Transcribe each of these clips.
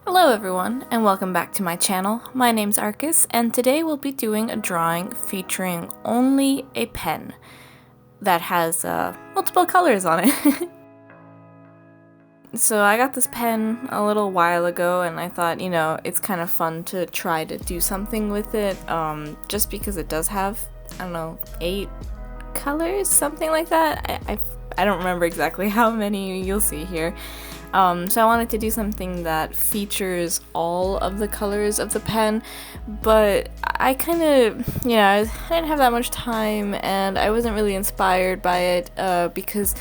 Hello everyone, and welcome back to my channel. My name's Arcus, and today we'll be doing a drawing featuring only a pen that has multiple colors on it. So I got this pen a little while ago, and I thought, it's kind of fun to try to do something with it, just because it does have, 8 colors, something like that. I don't remember exactly how many, you'll see here. So I wanted to do something that features all of the colors of the pen, but I kind of, I didn't have that much time, and I wasn't really inspired by it, because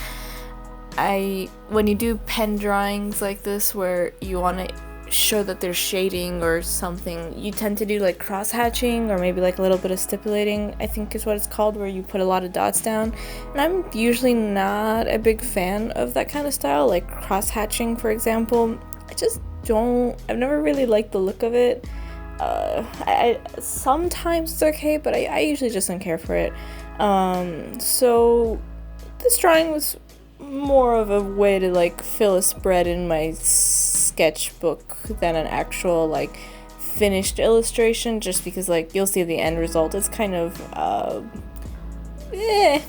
when you do pen drawings like this where you want to show that there's shading or something, you tend to do like cross-hatching or maybe like a little bit of stipulating, I think is what it's called, where you put a lot of dots down. And I'm usually not a big fan of that kind of style, like cross-hatching, for example. I've never really liked the look of it. Sometimes it's okay, but I usually just don't care for it. So this drawing was more of a way to like fill a spread in my sketchbook than an actual like finished illustration, just because like you'll see the end result. It's kind of meh.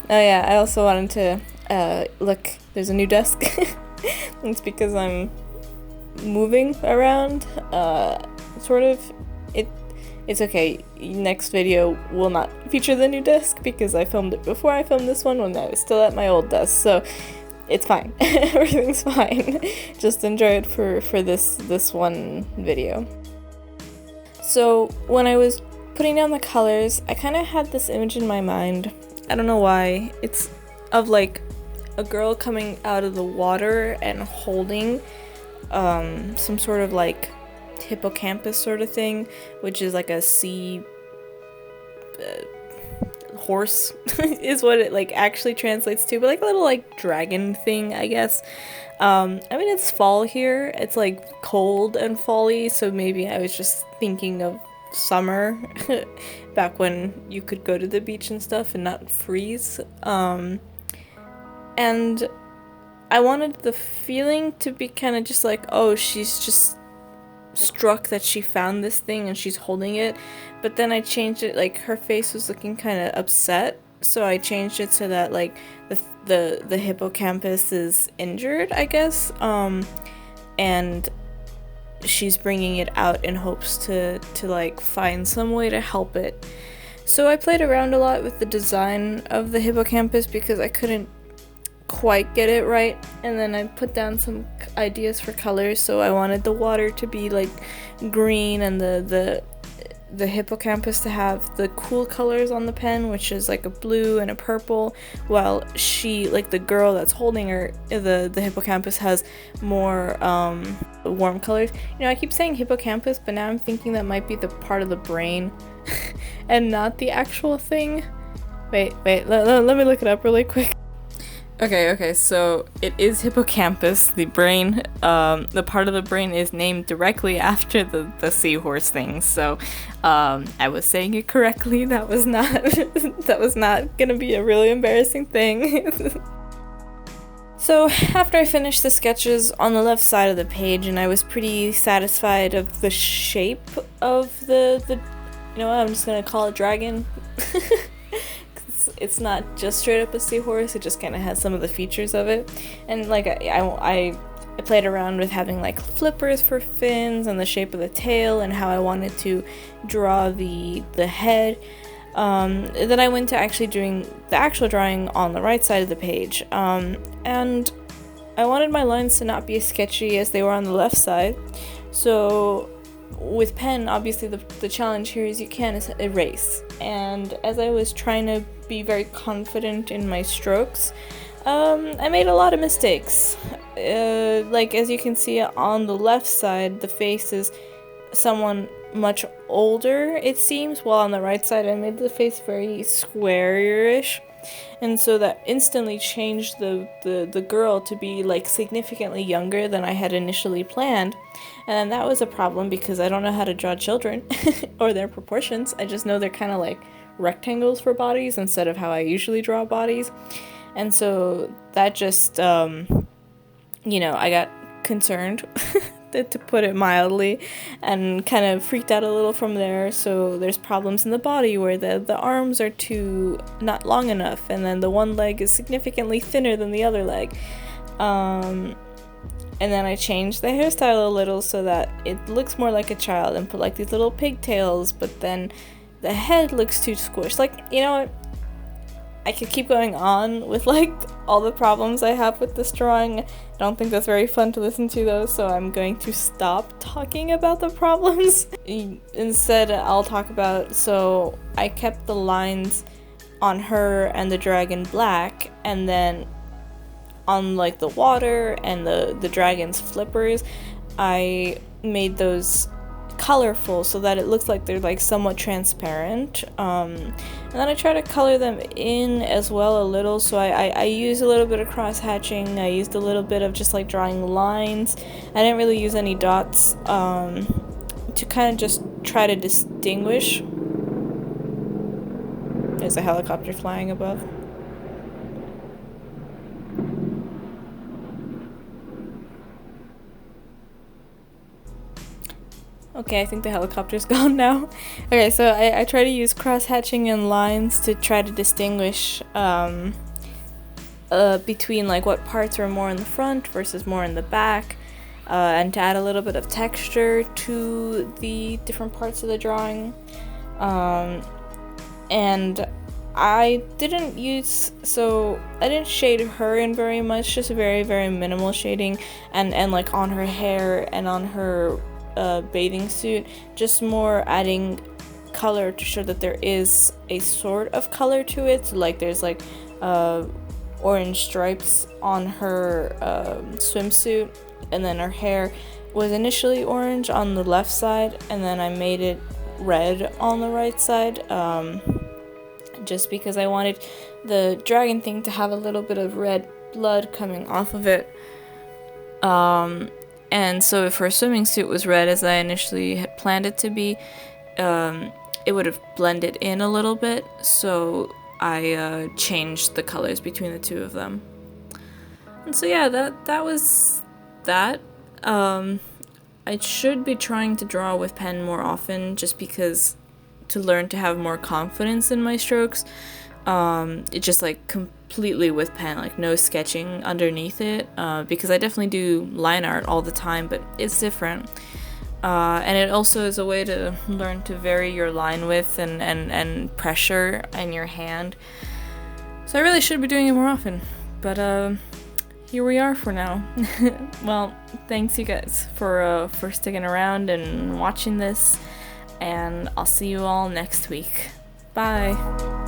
Oh yeah, I also wanted to look, there's a new desk. It's because I'm moving around, sort of. It's okay, next video will not feature the new desk because I filmed it before I filmed this one when I was still at my old desk, so it's fine. Everything's fine. Just enjoy it for this one video. So when I was putting down the colors, I kind of had this image in my mind. I don't know why. It's of like a girl coming out of the water and holding some sort of like hippocampus sort of thing, which is like a sea horse is what it like actually translates to, but like a little like dragon thing, I guess. I mean, it's fall here, it's like cold and fall-y, so maybe I was just thinking of summer back when you could go to the beach and stuff and not freeze. And I wanted the feeling to be kind of just like, oh, she's just struck that she found this thing and she's holding it, but then I changed it, like her face was looking kind of upset, so I changed it so that like the hippocampus is injured, I guess, and she's bringing it out in hopes to like find some way to help it. So I played around a lot with the design of the hippocampus because I couldn't quite get it right, and then I put down some ideas for colors. So I wanted the water to be like green and the hippocampus to have the cool colors on the pen, which is like a blue and a purple, while she, like the girl that's holding her, the hippocampus has more warm colors. I keep saying hippocampus, but now I'm thinking that might be the part of the brain and not the actual thing. Wait, let me look it up really quick. Okay, so it is hippocampus, the brain. The part of the brain is named directly after the seahorse thing, so I was saying it correctly. That was not gonna be a really embarrassing thing. So after I finished the sketches on the left side of the page, and I was pretty satisfied of the shape of the I'm just gonna call it dragon. It's not just straight up a seahorse, it just kind of has some of the features of it. And like I played around with having like flippers for fins and the shape of the tail and how I wanted to draw the head. Then I went to actually doing the actual drawing on the right side of the page. And I wanted my lines to not be as sketchy as they were on the left side. So with pen, obviously the challenge here is you can't erase. And as I was trying to be very confident in my strokes, I made a lot of mistakes. Like as you can see on the left side, the face is someone much older, it seems, while on the right side I made the face very square-ish. And so that instantly changed the girl to be like significantly younger than I had initially planned. And that was a problem because I don't know how to draw children or their proportions. I just know they're kind of like rectangles for bodies instead of how I usually draw bodies. And so that just, I got concerned, to put it mildly, and kind of freaked out a little from there. So there's problems in the body where the arms are too not long enough, and then the one leg is significantly thinner than the other leg. And then I changed the hairstyle a little so that it looks more like a child, and put like these little pigtails, but then the head looks too squished. Like, you know what? I could keep going on with like all the problems I have with this drawing. I don't think that's very fun to listen to though, so I'm going to stop talking about the problems. Instead, I'll talk about, so I kept the lines on her and the dragon black, and then on like the water and the dragon's flippers, I made those colorful so that it looks like they're like somewhat transparent, and then I try to color them in as well a little. So I use a little bit of cross hatching. I used a little bit of just like drawing lines. I didn't really use any dots, to kind of just try to distinguish. There's a helicopter flying above. Okay, I think the helicopter's gone now. Okay, so I try to use cross-hatching and lines to try to distinguish between like what parts are more in the front versus more in the back, and to add a little bit of texture to the different parts of the drawing. And I didn't shade her in very much, just very, very minimal shading, and like on her hair and on her bathing suit, just more adding color to show that there is a sort of color to it. So like there's like orange stripes on her swimsuit, and then her hair was initially orange on the left side, and then I made it red on the right side, just because I wanted the dragon thing to have a little bit of red blood coming off of it. And so if her swimming suit was red, as I initially had planned it to be, it would have blended in a little bit, so I changed the colors between the two of them. And so yeah, that was that. I should be trying to draw with pen more often, just because to learn to have more confidence in my strokes. It's just like completely with pen, like no sketching underneath it, because I definitely do line art all the time, but it's different. And it also is a way to learn to vary your line width and pressure in your hand. So I really should be doing it more often, but here we are for now. Well, thanks you guys for sticking around and watching this, and I'll see you all next week. Bye!